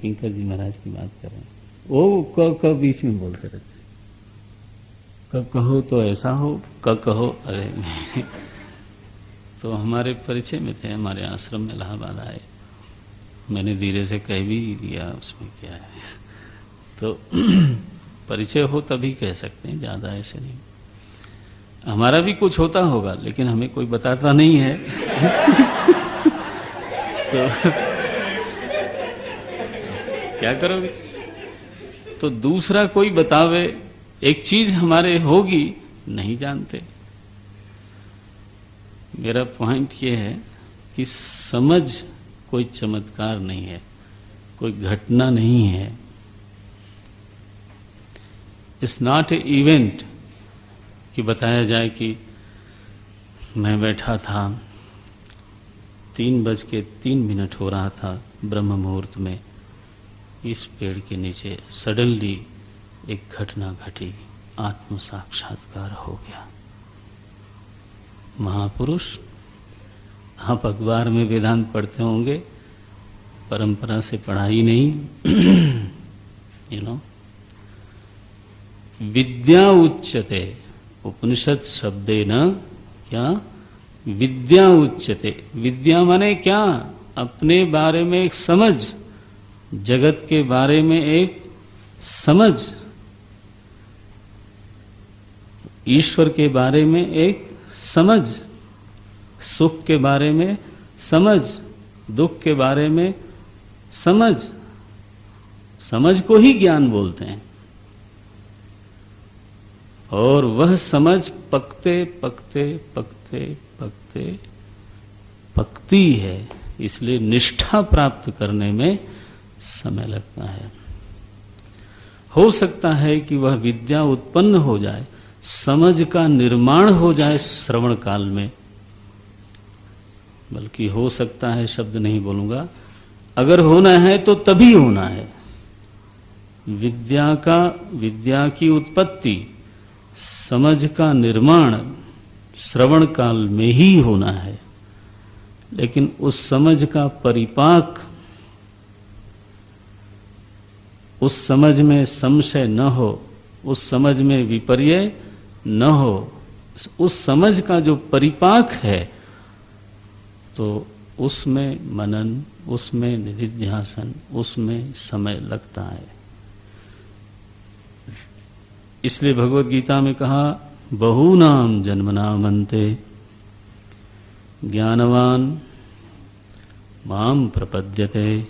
किंकर जी महाराज की बात कर रहे हैं, वो क बीच में बोलते रहते, क कहो तो ऐसा हो, क कहो अरे नहीं। तो हमारे परिचय में थे, हमारे आश्रम में इलाहाबाद आए, मैंने धीरे से कह भी दिया उसमें क्या है। तो परिचय हो तभी कह सकते हैं, ज्यादा ऐसे नहीं। हमारा भी कुछ होता होगा लेकिन हमें कोई बताता नहीं है। तो क्या करोगे? तो दूसरा कोई बतावे, एक चीज हमारे होगी नहीं जानते। मेरा पॉइंट ये है कि समझ कोई चमत्कार नहीं है, कोई घटना नहीं है। इट्स नॉट ए इवेंट कि बताया जाए कि मैं बैठा था, 3:03 हो रहा था ब्रह्म मुहूर्त में, इस पेड़ के नीचे सडनली एक घटना घटी, आत्म साक्षात्कार हो गया। महापुरुष, आप अखबार में वेदांत पढ़ते होंगे, परंपरा से पढ़ाई नहीं। यू नो, विद्या उच्यते, उपनिषद शब्दे न क्या, विद्या उच्यते। विद्या माने क्या? अपने बारे में एक समझ, जगत के बारे में एक समझ, ईश्वर के बारे में एक समझ, सुख के बारे में समझ, दुख के बारे में समझ। समझ को ही ज्ञान बोलते हैं। और वह समझ पकते पकते पकते पकते पकती है, इसलिए निष्ठा प्राप्त करने में समय लगता है। हो सकता है कि वह विद्या उत्पन्न हो जाए, समझ का निर्माण हो जाए श्रवण काल में, बल्कि हो सकता है शब्द नहीं बोलूंगा, अगर होना है तो तभी होना है। विद्या की उत्पत्ति, समझ का निर्माण श्रवण काल में ही होना है। लेकिन उस समझ का परिपाक, उस समझ में संशय न हो, उस समझ में विपर्य न हो, उस समझ का जो परिपाक है, तो उसमें मनन, उसमें निधिध्यासन, उसमें समय लगता है। इसलिए भगवत गीता में कहा, बहूनाम जन्मनाम अन्ते ज्ञानवान माम प्रपद्यते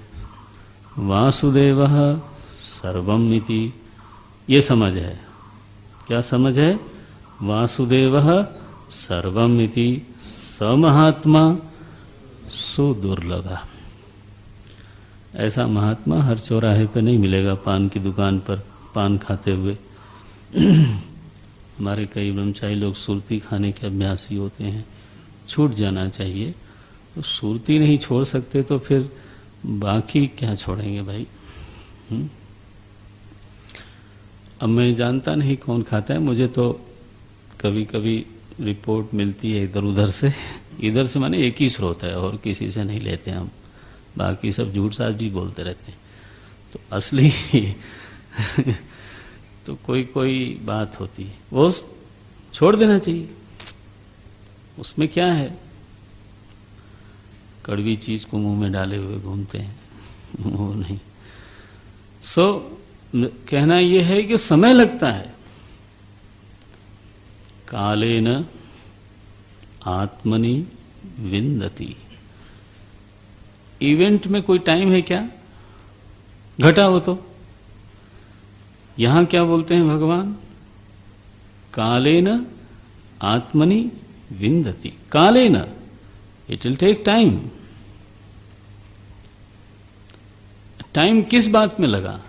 वासुदेवः सर्वम इति। ये समझ है। क्या समझ है? वासुदेवः सर्वम इति स महात्मा सुदुर्लभः। ऐसा महात्मा हर चौराहे पे नहीं मिलेगा, पान की दुकान पर पान खाते हुए। हमारे कई ब्रह्मचारी लोग सुरती खाने के अभ्यासी होते हैं, छूट जाना चाहिए। तो सुरती नहीं छोड़ सकते तो फिर बाकी क्या छोड़ेंगे भाई? अब मैं जानता नहीं कौन खाता है, मुझे तो कभी कभी रिपोर्ट मिलती है इधर उधर से। इधर से माने एक ही स्रोत है और किसी से नहीं लेते हम, बाकी सब झूठ साज भी बोलते रहते हैं। तो असली तो कोई कोई बात होती है, वो छोड़ देना चाहिए। उसमें क्या है? कड़वी चीज को मुंह में डाले हुए घूमते हैं, वो नहीं। कहना यह है कि समय लगता है। कालेन आत्मनि विंदति। इवेंट में कोई टाइम है क्या? घटा हो तो। यहां क्या बोलते हैं भगवान? कालेन आत्मनि विंदति। कालेन, it will take time. Time किस बात में लगा?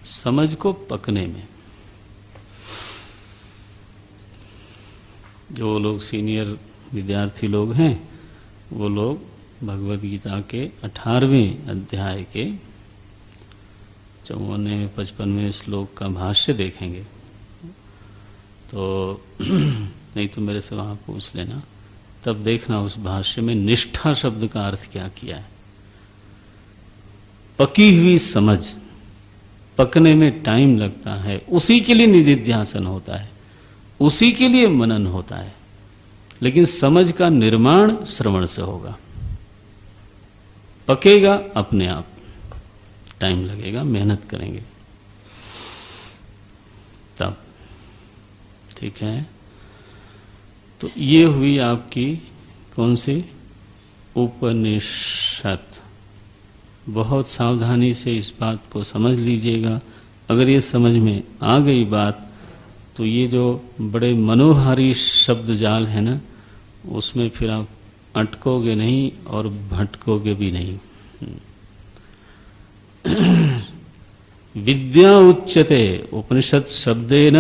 समझ को पकने में। जो लोग सीनियर विद्यार्थी लोग हैं, वो लोग भगवद गीता के 18वें अध्याय के 54वें 55वें श्लोक का भाष्य देखेंगे। तो नहीं तो मेरे से वहां पूछ लेना, तब देखना उस भाष्य में निष्ठा शब्द का अर्थ क्या किया है। पकी हुई समझ, पकने में टाइम लगता है, उसी के लिए निधिध्यासन होता है, उसी के लिए मनन होता है। लेकिन समझ का निर्माण श्रवण से होगा, पकेगा अपने आप, टाइम लगेगा, मेहनत करेंगे तब। ठीक है, तो ये हुई आपकी कौन सी उपनिषद। बहुत सावधानी से इस बात को समझ लीजिएगा। अगर ये समझ में आ गई बात तो ये जो बड़े मनोहारी शब्द जाल है ना, उसमें फिर आप अटकोगे नहीं और भटकोगे भी नहीं। विद्या उच्यते, उपनिषद शब्देन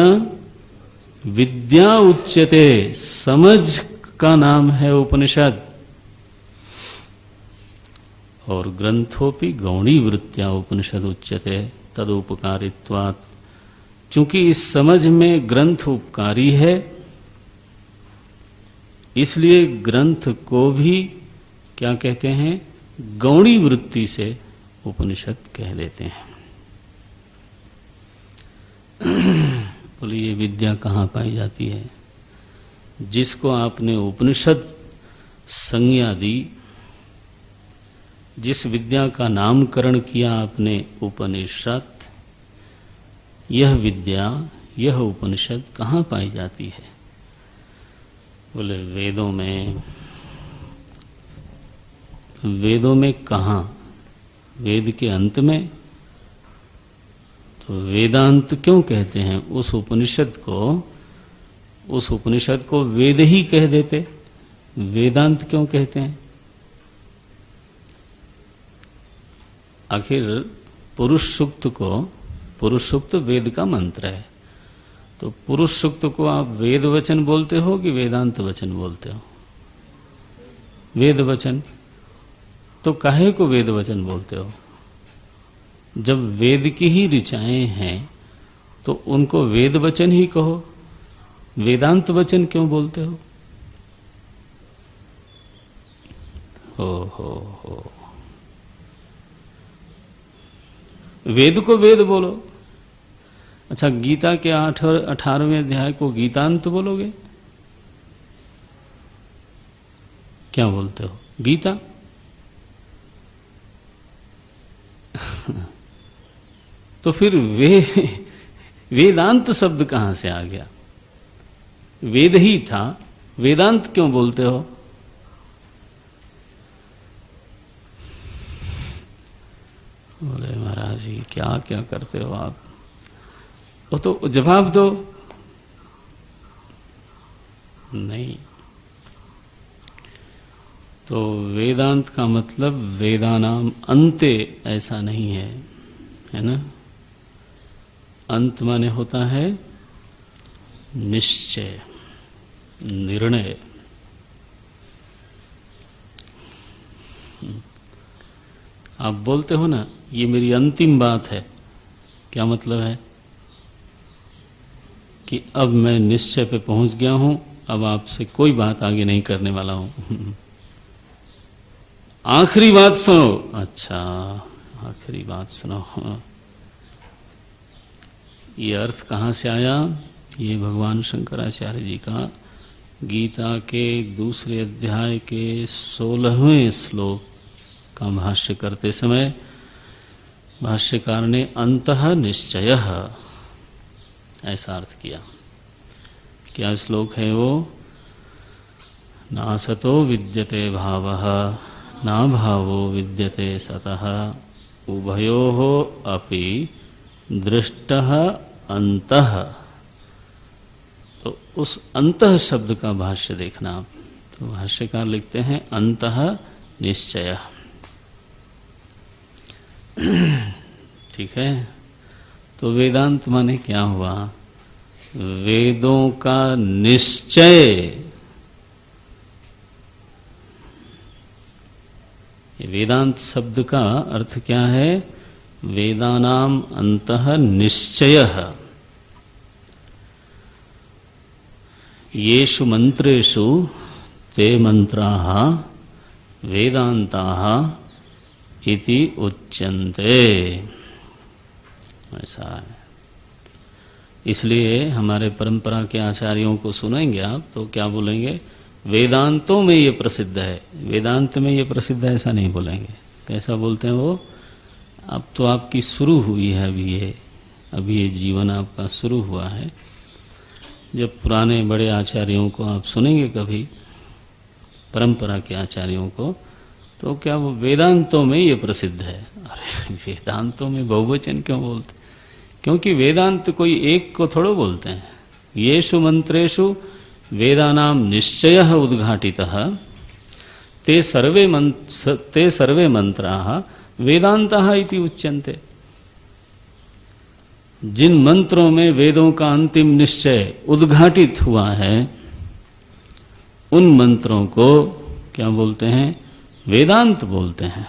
विद्या उच्यते, समझ का नाम है उपनिषद। और ग्रंथोपि गौणी वृत्त्या उपनिषद उच्यते तदुपकारित्वात्। चूंकि इस समझ में ग्रंथ उपकारी है, इसलिए ग्रंथ को भी क्या कहते हैं, गौणी वृत्ति से उपनिषद कह देते हैं। बोलिए विद्या कहाँ पाई जाती है? जिसको आपने उपनिषद संज्ञा दी, जिस विद्या का नामकरण किया आपने उपनिषद, यह विद्या, यह उपनिषद कहाँ पाई जाती है? बोले वेदों में। वेदों में कहाँ? वेद के अंत में। तो वेदांत क्यों कहते हैं? उस उपनिषद को वेद ही कह देते, वेदांत क्यों कहते हैं? आखिर पुरुष सूक्त वेद का मंत्र है, तो पुरुष सूक्त को आप वेद वचन बोलते हो कि वेदांत वचन बोलते हो? वेद वचन। तो काहे को वेद वचन बोलते हो? जब वेद की ही ऋचाएं हैं तो उनको वेद वचन ही कहो, वेदांत वचन क्यों बोलते हो? हो वेद को वेद बोलो। अच्छा, गीता के 18वें अध्याय को गीतांत बोलोगे? क्या बोलते हो? गीता। तो फिर वेदांत शब्द कहां से आ गया? वेद ही था, वेदांत क्यों बोलते हो? बोले महाराज जी क्या क्या करते हो आप? वो तो जवाब दो। नहीं, तो वेदांत का मतलब वेदानाम अंते ऐसा नहीं है, है ना? अंत माने होता है निश्चय, निर्णय। आप बोलते हो ना ये मेरी अंतिम बात है, क्या मतलब है? कि अब मैं निश्चय पे पहुंच गया हूं, अब आपसे कोई बात आगे नहीं करने वाला हूं। आखिरी बात सुनो। अच्छा, आखिरी बात सुनो। ये अर्थ कहां से आया? ये भगवान शंकराचार्य जी का गीता के दूसरे अध्याय के 16वें श्लोक का भाष्य करते समय भाष्यकार ने अंतः निश्चयः ऐसा अर्थ किया। क्या श्लोक है वो? नासतो विद्यते भावः ना भावो विद्यते सतः उभयोः अपि दृष्टः अंतः। तो उस अंतः शब्द का भाष्य देखना आप। तो भाष्यकार लिखते हैं अंतः निश्चय। ठीक है, तो वेदांत माने क्या हुआ? वेदों का निश्चय। ये वेदांत शब्द का अर्थ क्या है? वेदानाम अंतः निश्चयः। येषु मंत्रेषु ते मंत्राः वेदान्ताः इति उच्यन्ते। ऐसा है। इसलिए हमारे परंपरा के आचार्यों को सुनेंगे आप तो क्या बोलेंगे, वेदांतों में ये प्रसिद्ध है, वेदांत में ये प्रसिद्ध है ऐसा नहीं बोलेंगे। कैसा बोलते हैं वो, अब तो आपकी शुरू हुई है, अभी ये जीवन आपका शुरू हुआ है। जब पुराने बड़े आचार्यों को आप सुनेंगे कभी, परंपरा के आचार्यों को, तो क्या वो वेदांतों में ये प्रसिद्ध है। अरे वेदांतों में बहुवचन क्यों बोलते, क्योंकि वेदांत कोई एक को थोड़ो बोलते हैं। येषु मंत्रेषु वेदानाम निश्चयः उद्घाटितः ते सर्वे मंत्राः वेदांतः इति उच्यन्ते। जिन मंत्रों में वेदों का अंतिम निश्चय उद्घाटित हुआ है, उन मंत्रों को क्या बोलते हैं, वेदांत बोलते हैं।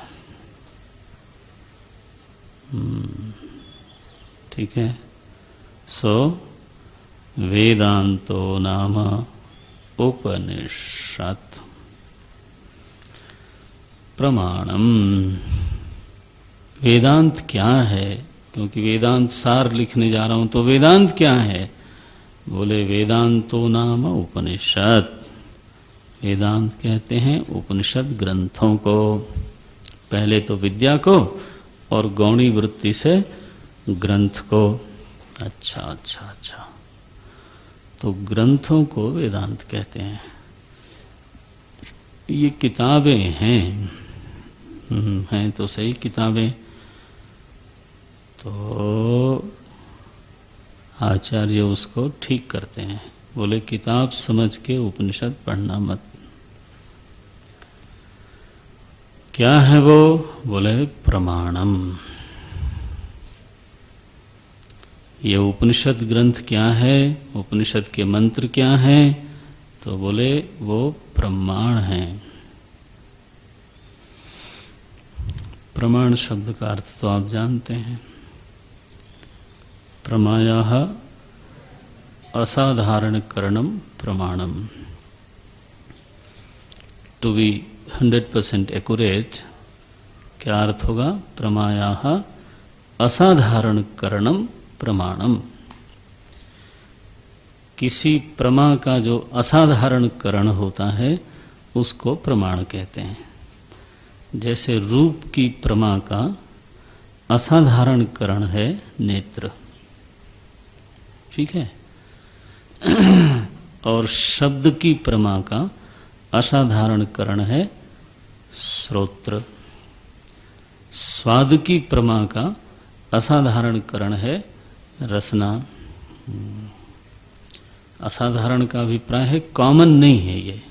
ठीक है। सो वेदांतो नाम उपनिषत् प्रमाणम। वेदांत क्या है, क्योंकि वेदांत सार लिखने जा रहा हूं, तो वेदांत क्या है, बोले वेदांतो नाम उपनिषद। वेदांत कहते हैं उपनिषद ग्रंथों को, पहले तो विद्या को और गौणी वृत्ति से ग्रंथ को। अच्छा अच्छा अच्छा, तो ग्रंथों को वेदांत कहते हैं। ये किताबें हैं, हैं तो सही किताबें। तो आचार्य उसको ठीक करते हैं, बोले किताब समझ के उपनिषद पढ़ना मत। क्या है वो, बोले प्रमाणम। ये उपनिषद ग्रंथ क्या है, उपनिषद के मंत्र क्या है, तो बोले वो प्रमाण है। प्रमाण शब्द का अर्थ तो आप जानते हैं, प्रमायाः असाधारण करणम प्रमाणम। टू बी 100% एक्यूरेट, क्या अर्थ होगा, प्रमायाः असाधारण करणम प्रमाणम। किसी प्रमा का जो असाधारण करण होता है उसको प्रमाण कहते हैं। जैसे रूप की प्रमा का असाधारण करण है नेत्र, ठीक है, और शब्द की प्रमा का असाधारण करण है श्रोत्र। स्वाद की प्रमा का असाधारण करण है रसना। असाधारण का अभिप्राय है कॉमन नहीं है ये,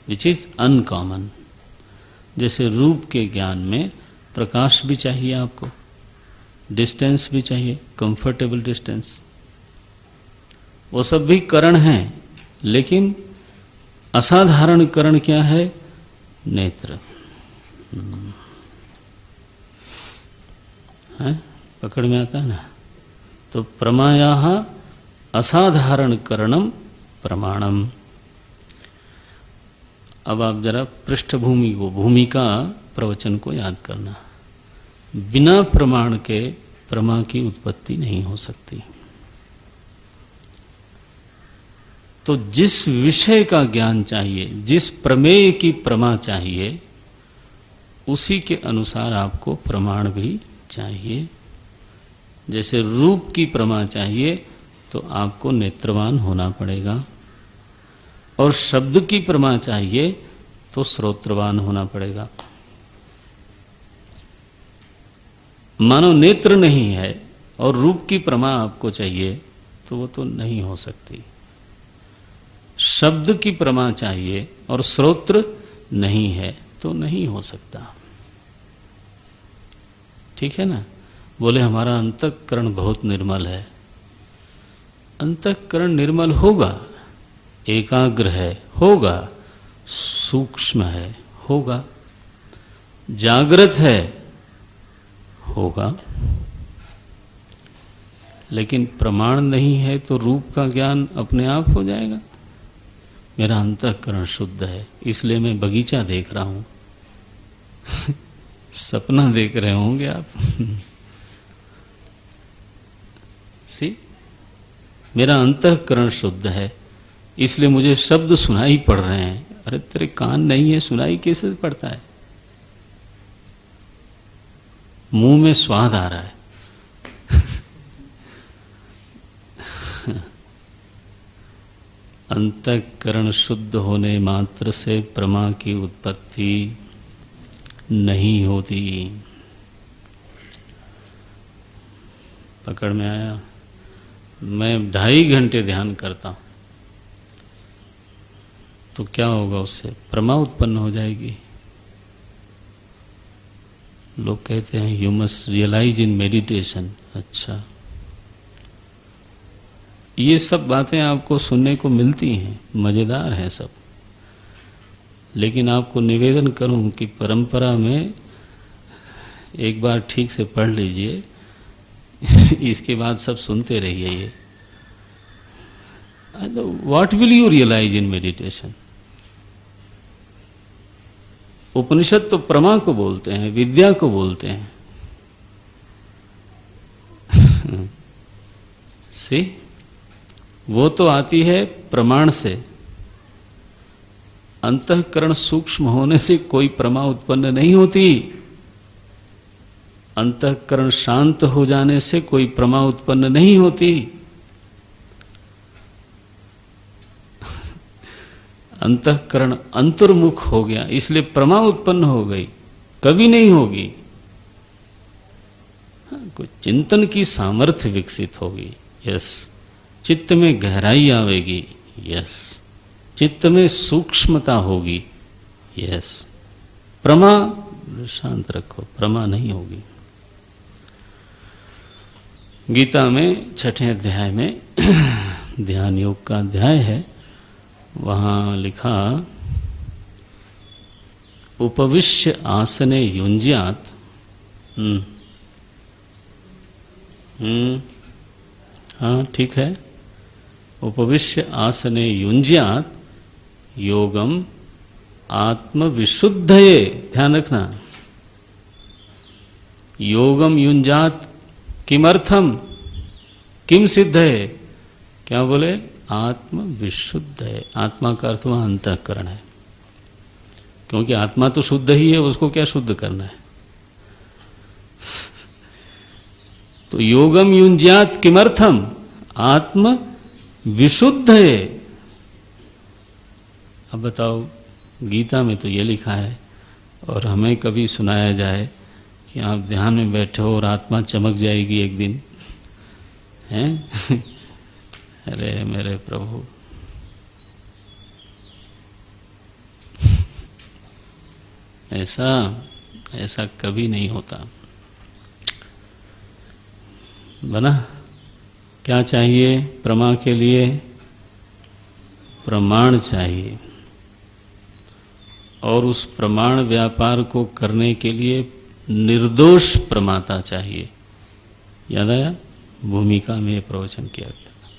विच इज अनकॉमन। जैसे रूप के ज्ञान में प्रकाश भी चाहिए आपको, डिस्टेंस भी चाहिए, कंफर्टेबल डिस्टेंस, वो सब भी करण हैं, लेकिन असाधारण करण क्या है, नेत्र। है, पकड़ में आता है ना। तो प्रमायाः असाधारण करणम प्रमाणम। अब आप जरा पृष्ठभूमि को, भूमिका प्रवचन को याद करना। बिना प्रमाण के प्रमा की उत्पत्ति नहीं हो सकती। तो जिस विषय का ज्ञान चाहिए, जिस प्रमेय की प्रमा चाहिए, उसी के अनुसार आपको प्रमाण भी चाहिए। जैसे रूप की प्रमा चाहिए तो आपको नेत्रवान होना पड़ेगा, और शब्द की प्रमा चाहिए तो श्रोत्रवान होना पड़ेगा। मानो नेत्र नहीं है और रूप की प्रमा आपको चाहिए तो वो तो नहीं हो सकती। शब्द की प्रमा चाहिए और श्रोत्र नहीं है तो नहीं हो सकता। ठीक है ना। बोले हमारा अंतःकरण बहुत निर्मल है। अंतःकरण निर्मल होगा, एकाग्र है, होगा, सूक्ष्म है, होगा, जागृत है, होगा, लेकिन प्रमाण नहीं है तो रूप का ज्ञान अपने आप हो जाएगा। मेरा अंतःकरण शुद्ध है, इसलिए मैं बगीचा देख रहा हूं। सपना देख रहे होंगे आप। सी, मेरा अंतःकरण शुद्ध है, इसलिए मुझे शब्द सुनाई पड़ रहे हैं। अरे तेरे कान नहीं है, सुनाई कैसे पड़ता है? मुंह में स्वाद आ रहा है। अंतःकरण शुद्ध होने मात्र से प्रमा की उत्पत्ति नहीं होती। पकड़ में आया? मैं 2.5 घंटे ध्यान करता हूं तो क्या होगा? उससे प्रमा उत्पन्न हो जाएगी। लोग कहते हैं you must realise in meditation. अच्छा, ये सब बातें आपको सुनने को मिलती हैं, मजेदार है सब, लेकिन आपको निवेदन करूं कि परंपरा में एक बार ठीक से पढ़ लीजिए, इसके बाद सब सुनते रहिए। ये what will you realize in meditation? Upanishad तो प्रमा को बोलते हैं, विद्या को बोलते हैं। सी, वो तो आती है प्रमाण से। अंतःकरण सूक्ष्म होने से कोई प्रमा उत्पन्न नहीं होती। अंतःकरण शांत हो जाने से कोई प्रमा उत्पन्न नहीं होती। अंतःकरण अंतर्मुख हो गया, इसलिए प्रमा उत्पन्न हो गई, कभी नहीं होगी। कोई चिंतन की सामर्थ्य विकसित होगी, यस। चित्त में गहराई आवेगी, यस। चित्त में सूक्ष्मता होगी, यस। प्रमा शांत रखो, प्रमा नहीं होगी। गीता में 6ठे अध्याय में ध्यान योग का अध्याय है, वहां लिखा उपविश्य आसने युंज्यात। हाँ ठीक है। उपविश्य आसने युंज्यात योगम आत्मविशुद्धये। ध्यान रखना, योगम युंजात किमर्थम, किम सिद्ध है? क्या बोले? आत्म विशुद्ध है। आत्मा का अर्थ वहां अंतःकरण है, क्योंकि आत्मा तो शुद्ध ही है, उसको क्या शुद्ध करना है? तो योगम युंज्यात किमर्थम, आत्म विशुद्ध है। अब बताओ, गीता में तो ये लिखा है, और हमें कभी सुनाया जाए कि आप ध्यान में बैठे हो और आत्मा चमक जाएगी एक दिन, हैं? अरे मेरे प्रभु, ऐसा कभी नहीं होता। बना? क्या चाहिए प्रमा के लिए? प्रमाण चाहिए, और उस प्रमाण व्यापार को करने के लिए निर्दोष प्रमाता चाहिए। याद आया? भूमिका में प्रवचन किया गया।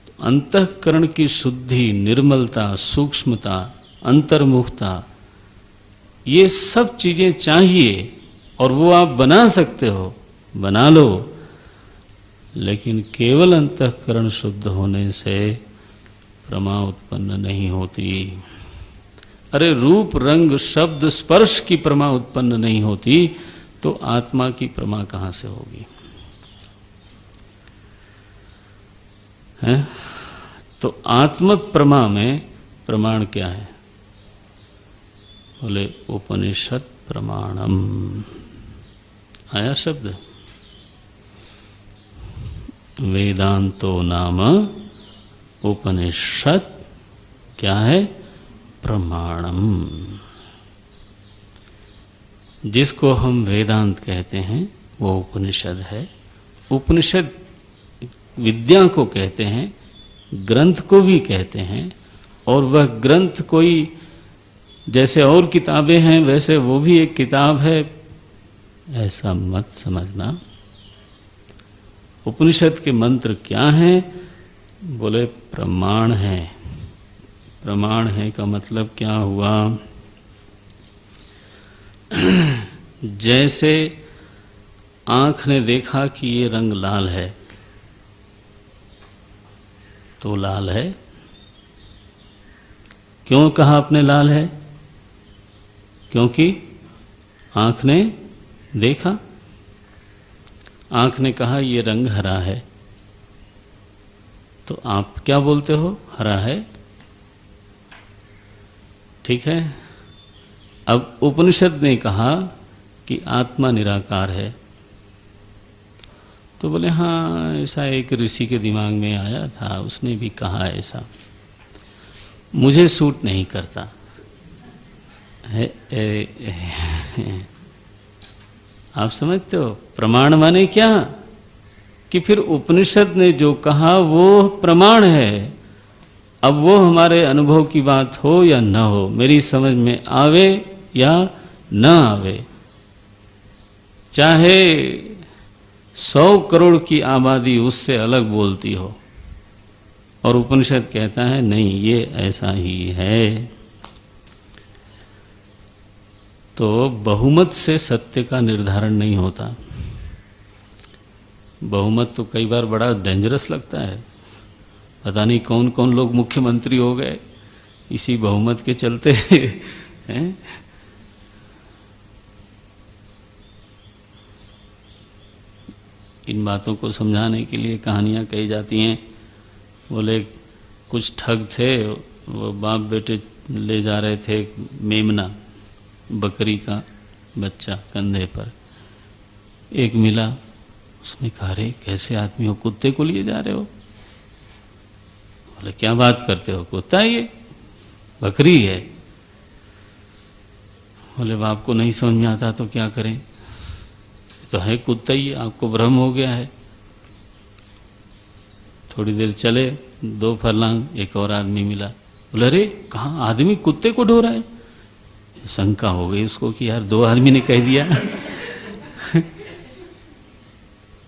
तो अंतःकरण की शुद्धि, निर्मलता, सूक्ष्मता, अंतर्मुखता, ये सब चीजें चाहिए, और वो आप बना सकते हो, बना लो। लेकिन केवल अंतःकरण शुद्ध होने से प्रमा उत्पन्न नहीं होती। अरे रूप, रंग, शब्द, स्पर्श की प्रमा उत्पन्न नहीं होती, तो आत्मा की प्रमा कहां से होगी? है? तो आत्म प्रमा में प्रमाण क्या है? बोले उपनिषद प्रमाणम। आया शब्द? वेदांतो नाम उपनिषद क्या है? प्रमाणम। जिसको हम वेदांत कहते हैं वो उपनिषद है। उपनिषद विद्या को कहते हैं, ग्रंथ को भी कहते हैं, और वह ग्रंथ कोई जैसे और किताबें हैं वैसे वो भी एक किताब है, ऐसा मत समझना। उपनिषद के मंत्र क्या हैं? बोले प्रमाण है। प्रमाण है का मतलब क्या हुआ? जैसे आंख ने देखा कि ये रंग लाल है तो लाल है। क्यों कहा आपने लाल है? क्योंकि आंख ने देखा। आंख ने कहा ये रंग हरा है, तो आप क्या बोलते हो? हरा है। ठीक है। अब उपनिषद ने कहा कि आत्मा निराकार है, तो बोले हाँ ऐसा एक ऋषि के दिमाग में आया था, उसने भी कहा ऐसा, मुझे सूट नहीं करता है। आप समझते हो प्रमाण माने क्या? कि फिर उपनिषद ने जो कहा वो प्रमाण है। अब वो हमारे अनुभव की बात हो या न हो, मेरी समझ में आवे या न आवे, चाहे 100 करोड़ की आबादी उससे अलग बोलती हो, और उपनिषद कहता है नहीं ये ऐसा ही है, तो बहुमत से सत्य का निर्धारण नहीं होता। बहुमत तो कई बार बड़ा डेंजरस लगता है। पता नहीं कौन कौन लोग मुख्यमंत्री हो गए इसी बहुमत के चलते हैं। इन बातों को समझाने के लिए कहानियां कही जाती हैं। बोले कुछ ठग थे, वो बाप बेटे ले जा रहे थे मेमना, बकरी का बच्चा कंधे पर। एक मिला, उसने कहा रे कैसे आदमी हो, कुत्ते को लिए जा रहे हो? बोले क्या बात करते हो, कुत्ता है ये, बकरी है। बोले बाप को नहीं समझ में आता तो क्या करें, तो है कुत्ता ही, आपको भ्रम हो गया है। थोड़ी देर चले, 2 फरलांग एक और आदमी मिला। बोले अरे कहाँ आदमी कुत्ते को ढो रहा है। शंका हो गई उसको कि यार 2 आदमी ने कह दिया।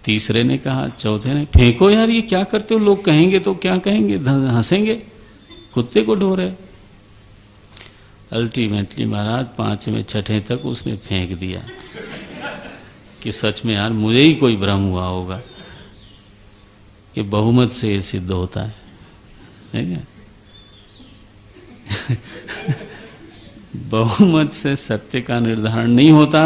तीसरे ने कहा, चौथे ने, फेंको यार ये क्या करते हो, लोग कहेंगे तो क्या कहेंगे, हंसेंगे, कुत्ते को ढो रहे। अल्टीमेटली महाराज 5वें 6ठे तक उसने फेंक दिया कि सच में यार मुझे ही कोई भ्रम हुआ होगा। कि बहुमत से ये सिद्ध होता है, ठीक है? बहुमत से सत्य का निर्धारण नहीं होता,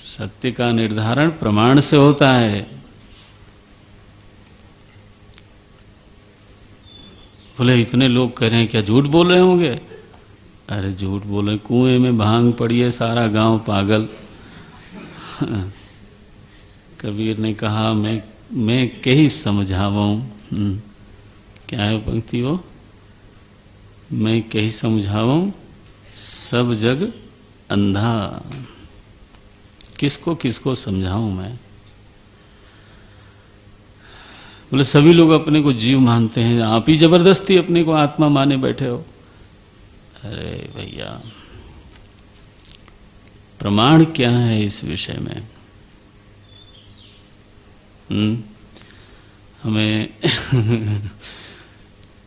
सत्य का निर्धारण प्रमाण से होता है। बोले इतने लोग कह रहे हैं, क्या झूठ बोल रहे होंगे? अरे झूठ बोल रहे, कुएं में भांग पड़ी है, सारा गांव पागल। कबीर ने कहा मैं कहीं समझावाऊं, क्या है पंक्ति वो, मैं कहीं समझावाऊं सब जग अंधा। किसको किसको समझाऊं मैं? बोले सभी लोग अपने को जीव मानते हैं, आप ही जबरदस्ती अपने को आत्मा माने बैठे हो। अरे भैया प्रमाण क्या है इस विषय में?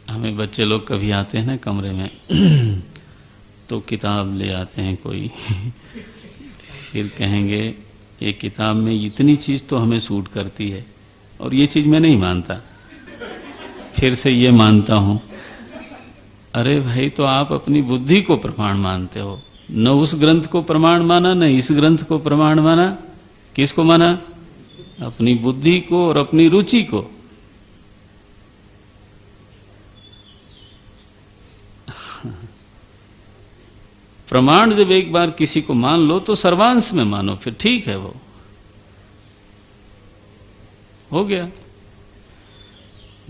हमें बच्चे लोग कभी आते हैं ना कमरे में तो किताब ले आते हैं कोई, फिर कहेंगे ये किताब में इतनी चीज तो हमें सूट करती है और ये चीज मैं नहीं मानता, फिर से ये मानता हूं। अरे भाई तो आप अपनी बुद्धि को प्रमाण मानते हो, न उस ग्रंथ को प्रमाण माना न इस ग्रंथ को प्रमाण माना। किसको माना? अपनी बुद्धि को और अपनी रुचि को। प्रमाण जब एक बार किसी को मान लो तो सर्वांश में मानो, फिर ठीक है, वो हो गया।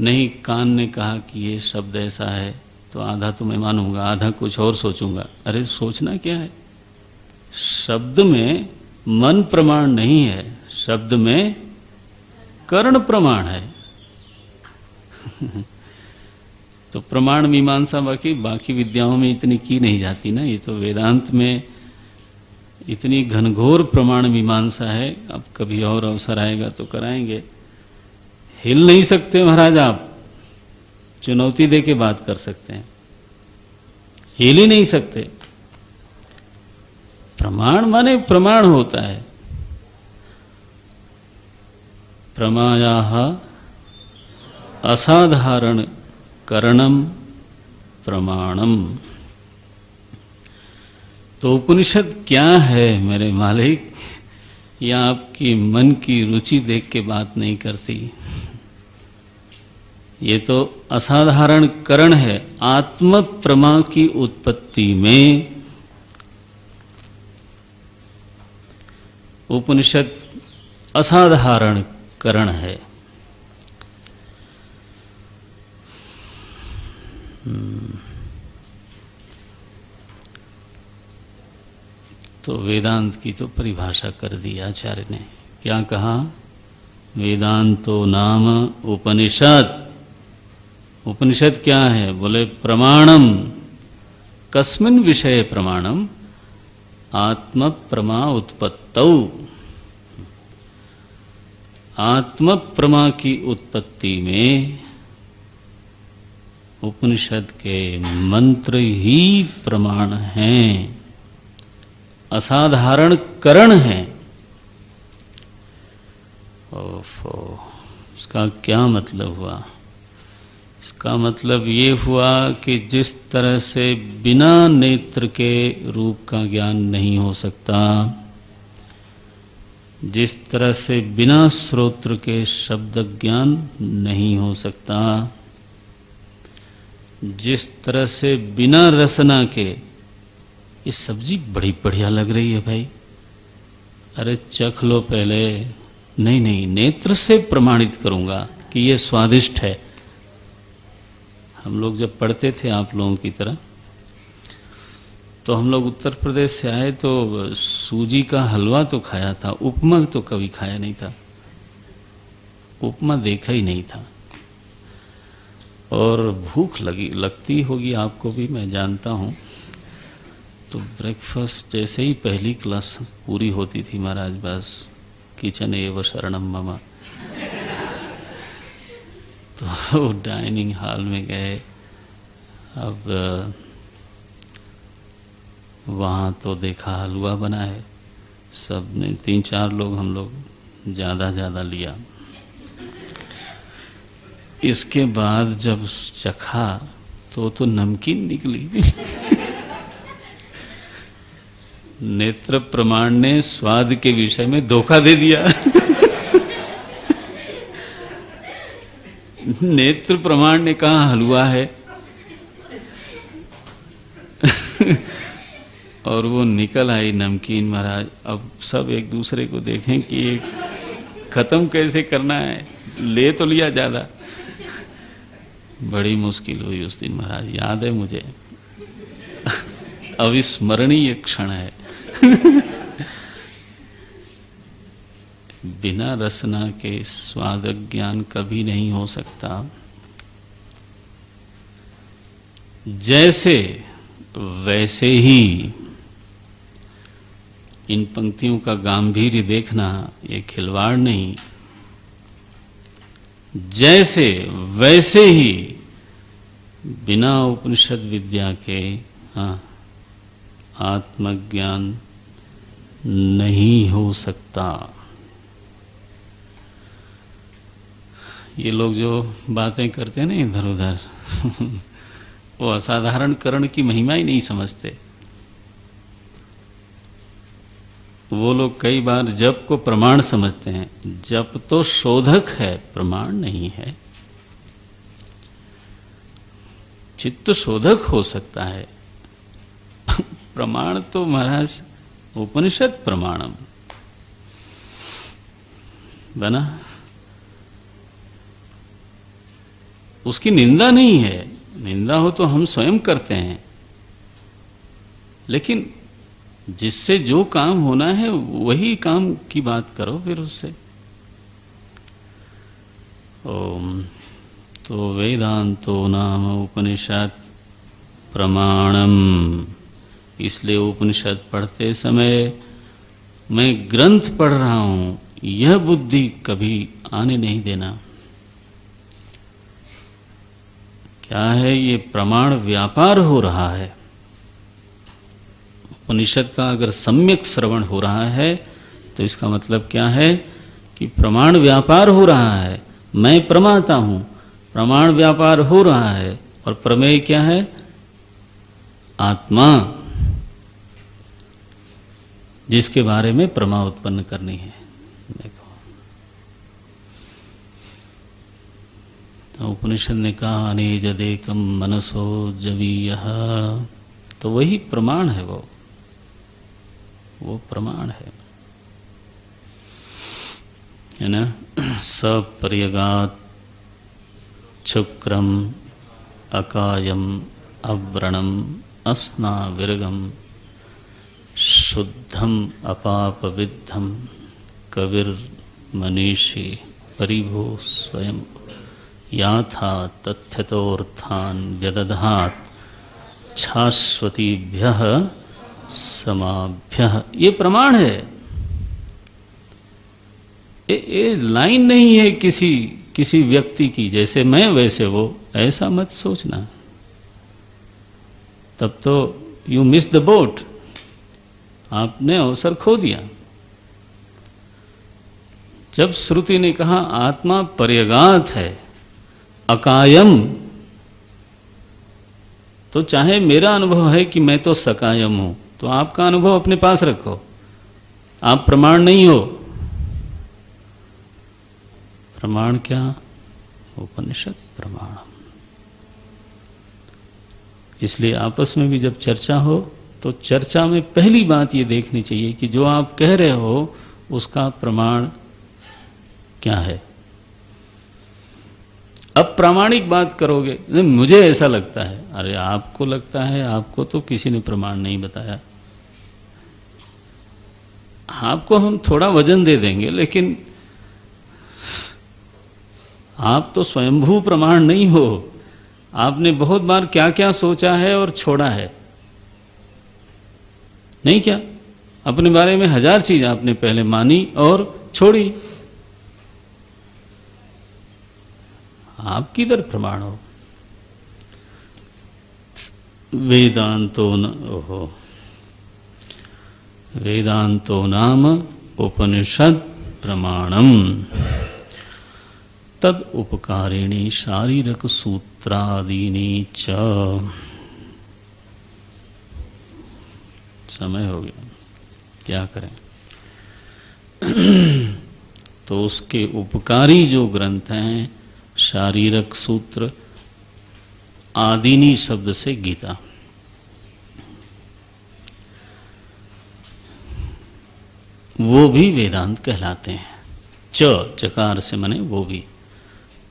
नहीं, कान ने कहा कि ये शब्द ऐसा है तो आधा तो मैं मानूंगा, आधा कुछ और सोचूंगा। अरे सोचना क्या है? शब्द में मन प्रमाण नहीं है, शब्द में कर्ण प्रमाण है। तो प्रमाण मीमांसा बाकी विद्याओं में इतनी की नहीं जाती ना, ये तो वेदांत में इतनी घनघोर प्रमाण मीमांसा है। अब कभी और अवसर आएगा तो कराएंगे। हिल नहीं सकते महाराज आप, चुनौती दे के बात कर सकते हैं, हिल ही नहीं सकते। प्रमाण माने प्रमाण होता है। प्रमायाः असाधारण करणम प्रमाणम। तो उपनिषद क्या है मेरे मालिक, या आपकी मन की रुचि देख के बात नहीं करती। ये तो असाधारण करण है। आत्म प्रमा की उत्पत्ति में उपनिषद असाधारण करण है। तो वेदांत की तो परिभाषा कर दी आचार्य ने। क्या कहा? वेदांतो नाम उपनिषद। उपनिषद क्या है? बोले प्रमाणम। कस्मिन् विषये प्रमाणम? आत्म प्रमा उत्पत्तौ। आत्म प्रमा की उत्पत्ति में उपनिषद के मंत्र ही प्रमाण हैं, असाधारण करण हैं। ओफो, इसका क्या मतलब हुआ? इसका मतलब ये हुआ कि जिस तरह से बिना नेत्र के रूप का ज्ञान नहीं हो सकता, जिस तरह से बिना श्रोत्र के शब्द ज्ञान नहीं हो सकता, जिस तरह से बिना रसना के, ये सब्जी बड़ी बढ़िया लग रही है भाई, अरे चख लो पहले। नहीं नहीं, नेत्र से प्रमाणित करूंगा कि ये स्वादिष्ट है। हम लोग जब पढ़ते थे आप लोगों की तरह, तो हम लोग उत्तर प्रदेश से आए तो सूजी का हलवा तो खाया था, उपमा तो कभी खाया नहीं था। उपमा देखा ही नहीं था। और भूख लगती होगी आपको भी, मैं जानता हूँ। तो ब्रेकफास्ट जैसे ही पहली क्लास पूरी होती थी, महाराज बस किचन एव शरणम मम, तो डाइनिंग हॉल में गए। अब वहाँ तो देखा हलवा बना है, सब ने 3-4 लोग, हम लोग ज़्यादा लिया। इसके बाद जब चखा तो नमकीन निकली। नेत्र प्रमाण ने स्वाद के विषय में धोखा दे दिया। नेत्र प्रमाण ने कहा हलवा है, और वो निकल आई नमकीन। महाराज अब सब एक दूसरे को देखें कि ये खत्म कैसे करना है। ले तो लिया ज्यादा, बड़ी मुश्किल हुई उस दिन महाराज, याद है मुझे, अविस्मरणीय क्षण है। बिना रसना के स्वाद ज्ञान कभी नहीं हो सकता। जैसे वैसे ही इन पंक्तियों का गांभीर्य देखना, ये खिलवाड़ नहीं। जैसे वैसे ही बिना उपनिषद विद्या के आत्मज्ञान नहीं हो सकता। ये लोग जो बातें करते हैं ना इधर उधर, वो असाधारण करण की महिमा ही नहीं समझते। वो लोग कई बार जप को प्रमाण समझते हैं। जप तो शोधक है, प्रमाण नहीं है। चित्त शोधक हो सकता है, प्रमाण तो महाराज उपनिषद प्रमाणम बना। उसकी निंदा नहीं है, निंदा हो तो हम स्वयं करते हैं, लेकिन जिससे जो काम होना है वही काम की बात करो फिर उससे। ओम। तो वेदांतो नाम उपनिषद प्रमाणम। इसलिए उपनिषद पढ़ते समय मैं ग्रंथ पढ़ रहा हूं, यह बुद्धि कभी आने नहीं देना। क्या है? ये प्रमाण व्यापार हो रहा है। उपनिषद का अगर सम्यक श्रवण हो रहा है तो इसका मतलब क्या है कि प्रमाण व्यापार हो रहा है। मैं प्रमाता हूं, प्रमाण व्यापार हो रहा है, और प्रमेय क्या है? आत्मा, जिसके बारे में प्रमा उत्पन्न करनी है। देखो, तो उपनिषद ने कहा अनेजदेकम मनसो जवीयः, तो वही प्रमाण है, वो प्रमाण है ना। सपर्यगात शुक्रम अकायम अव्रणम अस्नाविर्गम शुद्धम अपापविद्धम कविर मनीषी परिभो स्वयं याथा तथ्यतोर्थान व्यदधात शाश्वतीभ्यः समाभ्यः। ये प्रमाण है, ये लाइन नहीं है किसी व्यक्ति की, जैसे मैं वैसे वो, ऐसा मत सोचना, तब तो यू मिस द बोट, आपने अवसर खो दिया। जब श्रुति ने कहा आत्मा पर्यगात है, अकायम, तो चाहे मेरा अनुभव है कि मैं तो सकायम हूं, तो आपका अनुभव अपने पास रखो, आप प्रमाण नहीं हो। प्रमाण क्या? उपनिषद प्रमाण। इसलिए आपस में भी जब चर्चा हो तो चर्चा में पहली बात ये देखनी चाहिए कि जो आप कह रहे हो उसका प्रमाण क्या है। अब प्रामाणिक बात करोगे, मुझे ऐसा लगता है, अरे आपको लगता है, आपको तो किसी ने प्रमाण नहीं बताया। आपको हम थोड़ा वजन दे देंगे, लेकिन आप तो स्वयंभू प्रमाण नहीं हो। आपने बहुत बार क्या क्या सोचा है और छोड़ा है, नहीं क्या? अपने बारे में 1000 चीज आपने पहले मानी और छोड़ी। आप किधर प्रमाण हो? वेदांतो नाम उपनिषद प्रमाणम तद उपकारिणी शारीरक सूत्रादीनी च। समय हो गया, क्या करें? तो उसके उपकारी जो ग्रंथ हैं, शारीरक सूत्र, आदिनी शब्द से गीता, वो भी वेदांत कहलाते हैं। चकार से माने वो भी।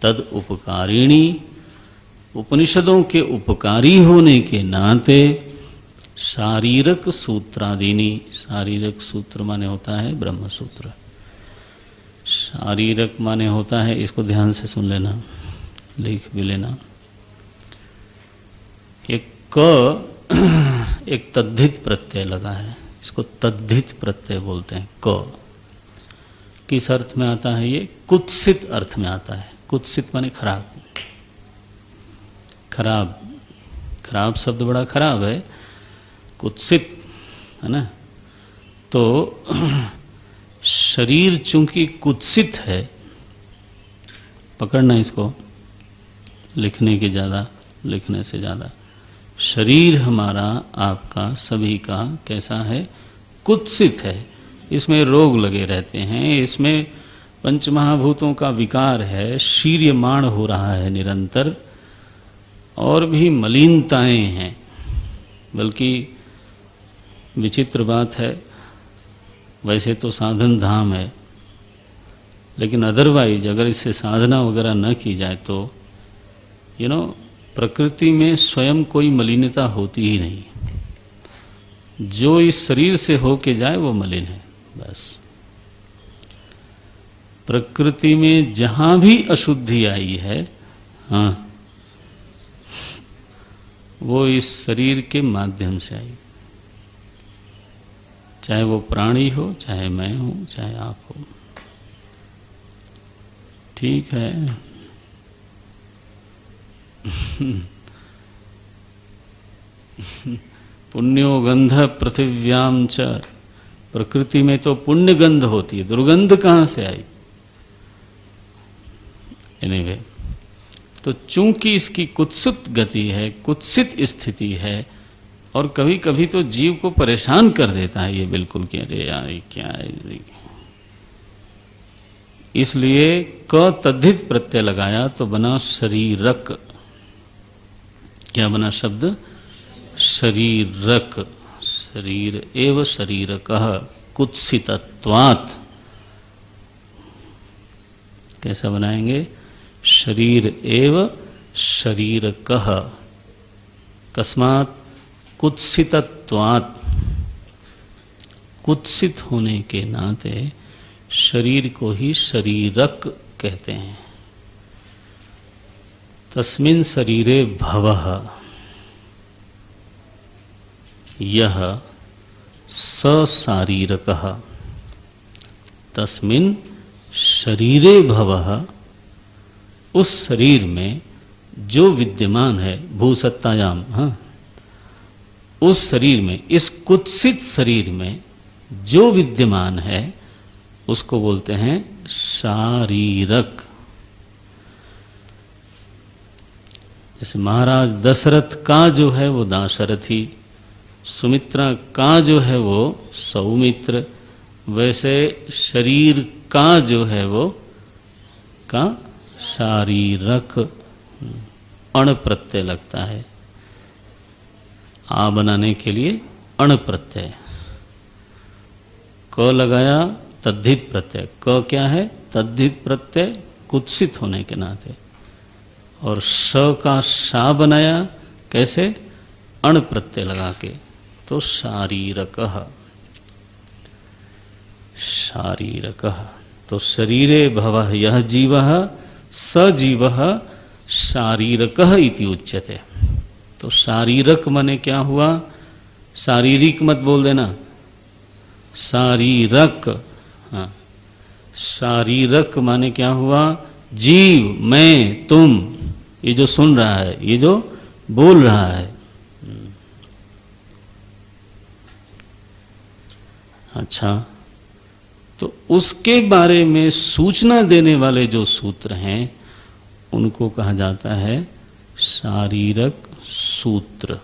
तद उपकारिणी, उपनिषदों के उपकारी होने के नाते, शारीरक सूत्रादीनी, शारीरक सूत्र माने होता है ब्रह्म सूत्र, शारीरक माने होता है, इसको ध्यान से सुन लेना, लिख भी लेना, एक तद्धित प्रत्यय लगा है, इसको तद्धित प्रत्यय बोलते हैं। किस अर्थ में आता है ये? कुत्सित अर्थ में आता है। कुत्सित माने खराब, खराब, खराब शब्द बड़ा खराब है, कुत्सित है ना। तो शरीर चूंकि कुत्सित है, पकड़ना इसको, लिखने से ज्यादा, शरीर हमारा, आपका, सभी का कैसा है? कुत्सित है। इसमें रोग लगे रहते हैं, इसमें पंचमहाभूतों का विकार है, शीर्यमाण हो रहा है निरंतर, और भी मलिनताएं हैं। बल्कि विचित्र बात है, वैसे तो साधन धाम है, लेकिन अदरवाइज अगर इससे साधना वगैरह न की जाए तो प्रकृति में स्वयं कोई मलिनता होती ही नहीं। जो इस शरीर से होके जाए वो मलिन है, बस। प्रकृति में जहां भी अशुद्धि आई है, हाँ, वो इस शरीर के माध्यम से आई। चाहे वो प्राणी हो, चाहे मैं हूं, चाहे आप हो, ठीक है। पुण्यो गंध पृथिव्याम च, प्रकृति में तो पुण्य गंध होती है, दुर्गंध कहां से आई? एनीवे, तो चूंकि इसकी कुत्सित गति है, कुत्सित स्थिति है, और कभी कभी तो जीव को परेशान कर देता है ये बिल्कुल कि अरे यार ये क्या है, इसलिए क तद्धित प्रत्यय लगाया तो बना शरीरक। क्या बना शब्द? शरीरक। शरीर एव शरीरकः कुत्सितत्वात्। कैसा बनाएंगे? शरीर एव शरीरकः कस्मात् कुत्सितत्वात्, कुत्सित होने के नाते शरीर को ही शरीरक कहते हैं। तस्मिन् शरीरे भवः, यह सशारीरकः। तस्मिन् शरीरे भवः, उस शरीर में जो विद्यमान है, भूसत्तायाम, हाँ, उस शरीर में, इस कुत्सित शरीर में जो विद्यमान है उसको बोलते हैं शारीरक। जैसे महाराज दशरथ का जो है वो दाशरथी, सुमित्रा का जो है वो सौमित्र, वैसे शरीर का जो है वो का शारीरक। अण प्रत्यय लगता है, आ बनाने के लिए अण प्रत्यय। क लगाया तद्धित प्रत्यय। क क्या है? तद्धित प्रत्यय, कुत्सित होने के नाते। और श का शा बनाया कैसे? अण प्रत्यय लगा के, तो शारीरकः। शारीरकः, तो शरीरे भवः यह जीवः स जीवः शारीरकः इति उच्यते। तो शारीरक माने क्या हुआ? शारीरिक मत बोल देना, शारीरक। हाँ, शारीरक माने क्या हुआ? जीव, मैं, तुम, ये जो सुन रहा है, ये जो बोल रहा है। अच्छा, तो उसके बारे में सूचना देने वाले जो सूत्र हैं उनको कहा जाता है शारीरक सूत्र।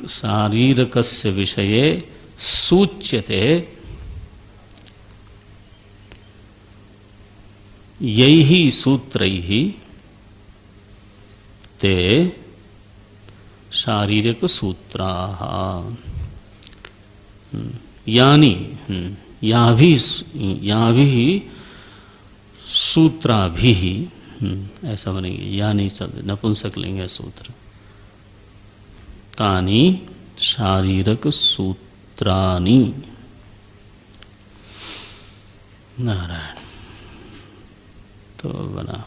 शारीरकस्य विषये सूच्यते यैहि सूत्रैहि ते शारीरक सूत्राः। यानी याभिः सूत्राभिः, ऐसा बनेंगे, यानी शब्द नपुंसक लिंग सूत्र। तानि शारीरक सूत्राणि। नारायण। तो बना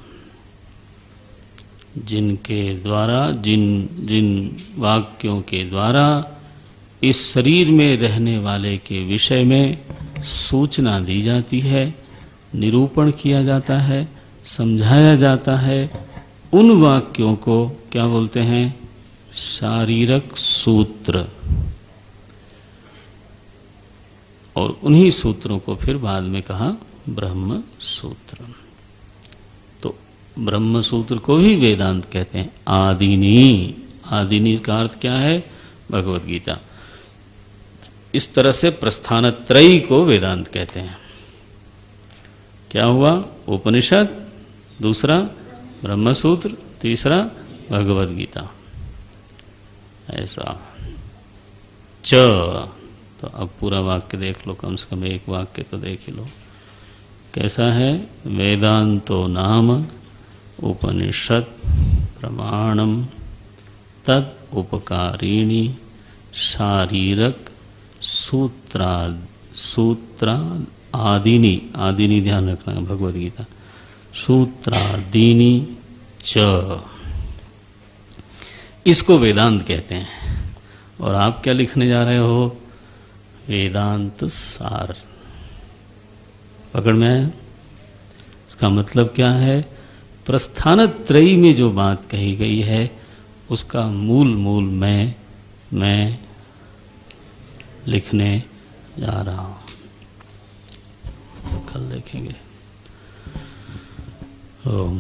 जिनके द्वारा, जिन वाक्यों के द्वारा इस शरीर में रहने वाले के विषय में सूचना दी जाती है, निरूपण किया जाता है, समझाया जाता है, उन वाक्यों को क्या बोलते हैं? शारीरक सूत्र। और उन्हीं सूत्रों को फिर बाद में कहा ब्रह्म सूत्र। तो ब्रह्म सूत्र को भी वेदांत कहते हैं। आदिनी, आदिनी का अर्थ क्या है? भगवत गीता। इस तरह से प्रस्थानत्रयी को वेदांत कहते हैं। क्या हुआ? उपनिषद, दूसरा ब्रह्मसूत्र, तीसरा भगवत गीता। ऐसा च। तो अब पूरा वाक्य देख लो, कम से कम एक वाक्य तो देख ही लो। कैसा है? वेदांतो नाम उपनिषद प्रमाणम तद उपकारिणी शारीरक सूत्रा आदिनी, आदिनी ध्यान रखना है, भगवद गीता। सूत्रादीनी च, इसको वेदांत कहते हैं। और आप क्या लिखने जा रहे हो? वेदांत सार। पकड़ में आया? इसका मतलब क्या है? प्रस्थानत्रयी में जो बात कही गई है उसका मूल मैं लिखने जा रहा हूँ। कल देखेंगे। ओम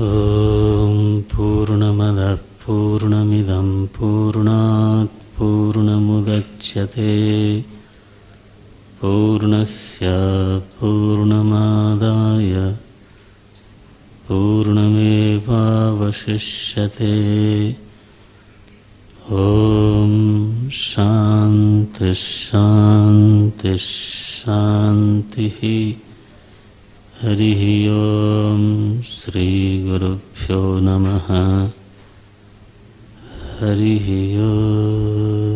ओम पूर्णमदः पूर्णमिदं पूर्णात् पूर्णमुदच्यते पूर्णस्य पूर्णमादाय पूर्णमेवावशिष्यते। ओम शांति शांति शांतिः। हरि ओम श्री गुरुभ्यो नमः। हरि ओम।